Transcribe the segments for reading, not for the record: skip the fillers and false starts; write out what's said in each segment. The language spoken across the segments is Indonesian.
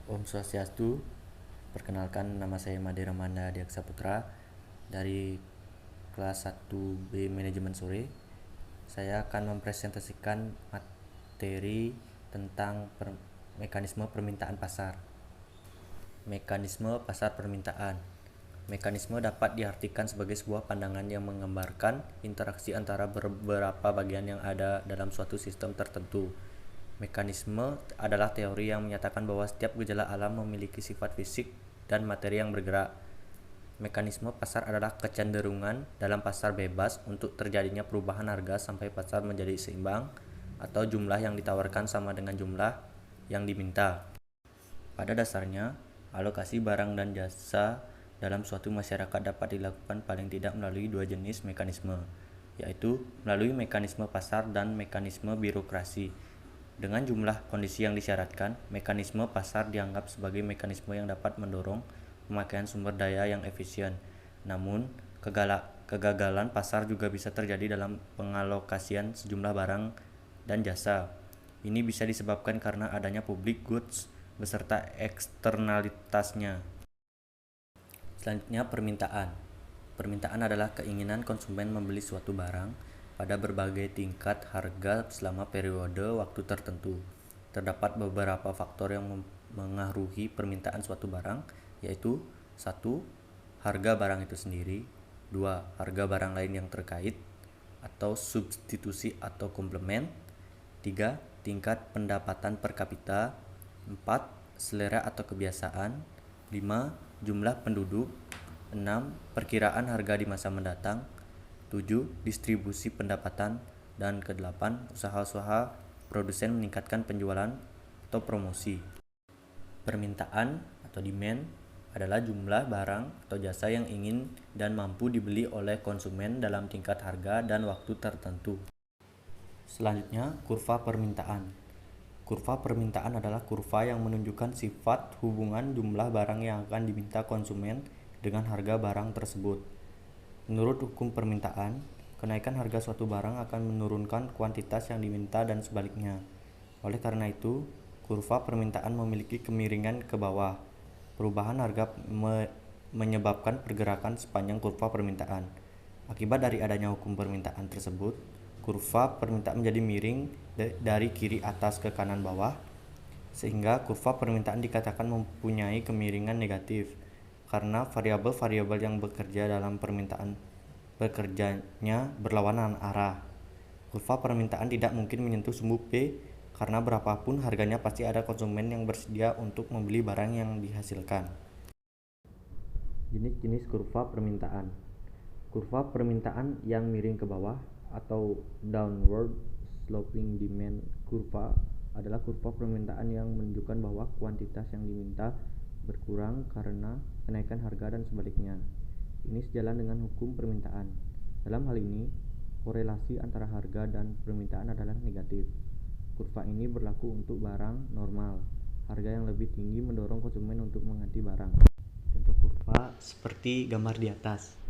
Om Swastiastu, perkenalkan nama saya Made Ramanda Diaksa Putra dari kelas 1B Manajemen Sore. Saya akan mempresentasikan materi tentang mekanisme permintaan pasar. Mekanisme pasar permintaan. Mekanisme dapat diartikan sebagai sebuah pandangan yang menggambarkan interaksi antara beberapa bagian yang ada dalam suatu sistem tertentu. Mekanisme adalah teori yang menyatakan bahwa setiap gejala alam memiliki sifat fisik dan materi yang bergerak. Mekanisme pasar adalah kecenderungan dalam pasar bebas untuk terjadinya perubahan harga sampai pasar menjadi seimbang atau jumlah yang ditawarkan sama dengan jumlah yang diminta. Pada dasarnya, alokasi barang dan jasa dalam suatu masyarakat dapat dilakukan paling tidak melalui dua jenis mekanisme, yaitu melalui mekanisme pasar dan mekanisme birokrasi. Dengan jumlah kondisi yang disyaratkan, mekanisme pasar dianggap sebagai mekanisme yang dapat mendorong pemakaian sumber daya yang efisien. Namun, kegagalan pasar juga bisa terjadi dalam pengalokasian sejumlah barang dan jasa. Ini bisa disebabkan karena adanya public goods beserta eksternalitasnya. Selanjutnya, permintaan. Permintaan adalah keinginan konsumen membeli suatu barang pada berbagai tingkat harga selama periode waktu tertentu. Terdapat beberapa faktor yang mengaruhi permintaan suatu barang, yaitu 1. Harga barang itu sendiri. 2. Harga barang lain yang terkait atau substitusi atau komplement. 3. Tingkat pendapatan per kapita. 4. Selera atau kebiasaan. 5. Jumlah penduduk. 6. Perkiraan harga di masa mendatang. 7. Distribusi pendapatan. Dan ke-8. Usaha-usaha produsen meningkatkan penjualan atau promosi. Permintaan atau demand adalah jumlah barang atau jasa yang ingin dan mampu dibeli oleh konsumen dalam tingkat harga dan waktu tertentu. Selanjutnya, kurva permintaan. Kurva permintaan adalah kurva yang menunjukkan sifat hubungan jumlah barang yang akan diminta konsumen dengan harga barang tersebut. Menurut hukum permintaan, kenaikan harga suatu barang akan menurunkan kuantitas yang diminta dan sebaliknya. Oleh karena itu, kurva permintaan memiliki kemiringan ke bawah. Perubahan harga menyebabkan pergerakan sepanjang kurva permintaan. Akibat dari adanya hukum permintaan tersebut, kurva permintaan menjadi miring dari kiri atas ke kanan bawah, sehingga kurva permintaan dikatakan mempunyai kemiringan negatif karena variabel-variabel yang bekerja dalam permintaan bekerjanya berlawanan arah. Kurva permintaan tidak mungkin menyentuh sumbu P karena berapapun harganya pasti ada konsumen yang bersedia untuk membeli barang yang dihasilkan. Jenis-jenis kurva permintaan. Kurva permintaan yang miring ke bawah atau downward sloping demand kurva adalah kurva permintaan yang menunjukkan bahwa kuantitas yang diminta berkurang karena kenaikan harga dan sebaliknya. Ini sejalan dengan hukum permintaan. Dalam hal ini, korelasi antara harga dan permintaan adalah negatif. Kurva ini berlaku untuk barang normal. Harga yang lebih tinggi mendorong konsumen untuk mengganti barang. Contoh kurva seperti gambar di atas.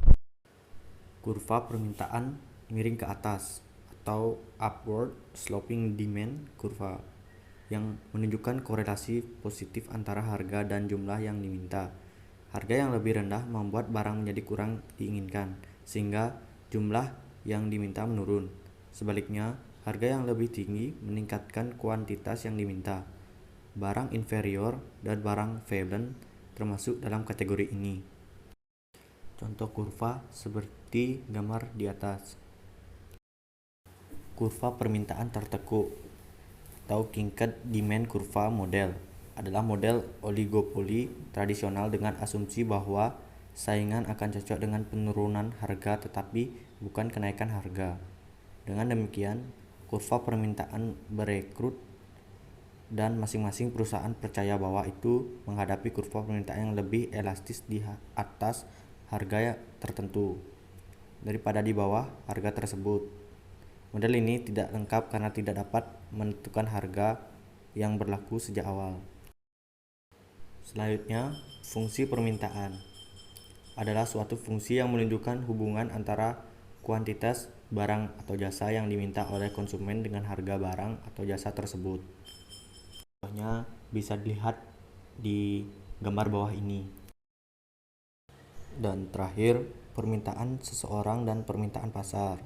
Kurva permintaan miring ke atas atau upward sloping demand kurva yang menunjukkan korelasi positif antara harga dan jumlah yang diminta. Harga yang lebih rendah membuat barang menjadi kurang diinginkan, sehingga jumlah yang diminta menurun. Sebaliknya, harga yang lebih tinggi meningkatkan kuantitas yang diminta. Barang inferior dan barang valent termasuk dalam kategori ini. Contoh kurva seperti gambar di atas. Kurva permintaan tertekuk atau kinked demand kurva model adalah model oligopoli tradisional dengan asumsi bahwa saingan akan cocok dengan penurunan harga tetapi bukan kenaikan harga. Dengan demikian, kurva permintaan berekrut dan masing-masing perusahaan percaya bahwa itu menghadapi kurva permintaan yang lebih elastis di atas harga tertentu daripada di bawah harga tersebut. Model ini tidak lengkap karena tidak dapat menentukan harga yang berlaku sejak awal. Selanjutnya, fungsi permintaan adalah suatu fungsi yang menunjukkan hubungan antara kuantitas barang atau jasa yang diminta oleh konsumen dengan harga barang atau jasa tersebut. Contohnya bisa dilihat di gambar bawah ini. Dan terakhir, permintaan seseorang dan permintaan pasar.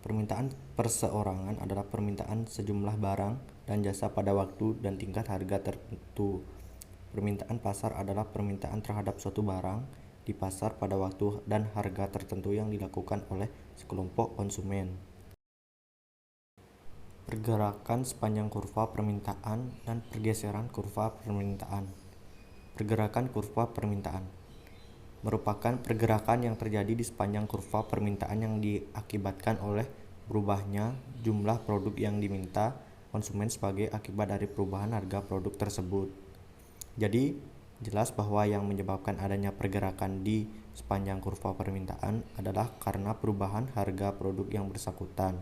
Permintaan perseorangan adalah permintaan sejumlah barang dan jasa pada waktu dan tingkat harga tertentu. Permintaan pasar adalah permintaan terhadap suatu barang di pasar pada waktu dan harga tertentu yang dilakukan oleh sekelompok konsumen. Pergerakan sepanjang kurva permintaan dan pergeseran kurva permintaan. Pergerakan kurva permintaan merupakan pergerakan yang terjadi di sepanjang kurva permintaan yang diakibatkan oleh berubahnya jumlah produk yang diminta konsumen sebagai akibat dari perubahan harga produk tersebut. Jadi, jelas bahwa yang menyebabkan adanya pergerakan di sepanjang kurva permintaan adalah karena perubahan harga produk yang bersangkutan.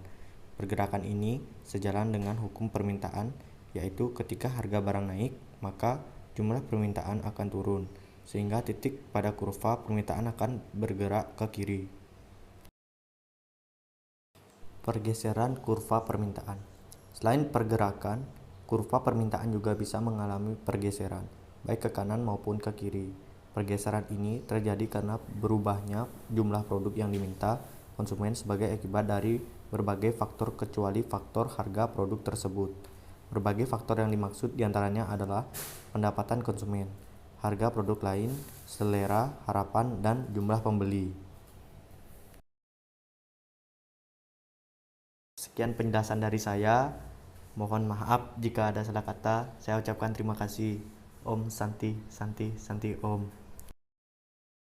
Pergerakan ini sejalan dengan hukum permintaan, yaitu ketika harga barang naik, maka jumlah permintaan akan turun, sehingga titik pada kurva permintaan akan bergerak ke kiri. Pergeseran kurva permintaan. Selain pergerakan, kurva permintaan juga bisa mengalami pergeseran, baik ke kanan maupun ke kiri. Pergeseran ini terjadi karena berubahnya jumlah produk yang diminta konsumen sebagai akibat dari berbagai faktor kecuali faktor harga produk tersebut. Berbagai faktor yang dimaksud diantaranya adalah pendapatan konsumen, harga produk lain, selera, harapan, dan jumlah pembeli. Sekian penjelasan dari saya. Mohon maaf jika ada salah kata. Saya ucapkan terima kasih. Om Santi, Santi, Santi Om.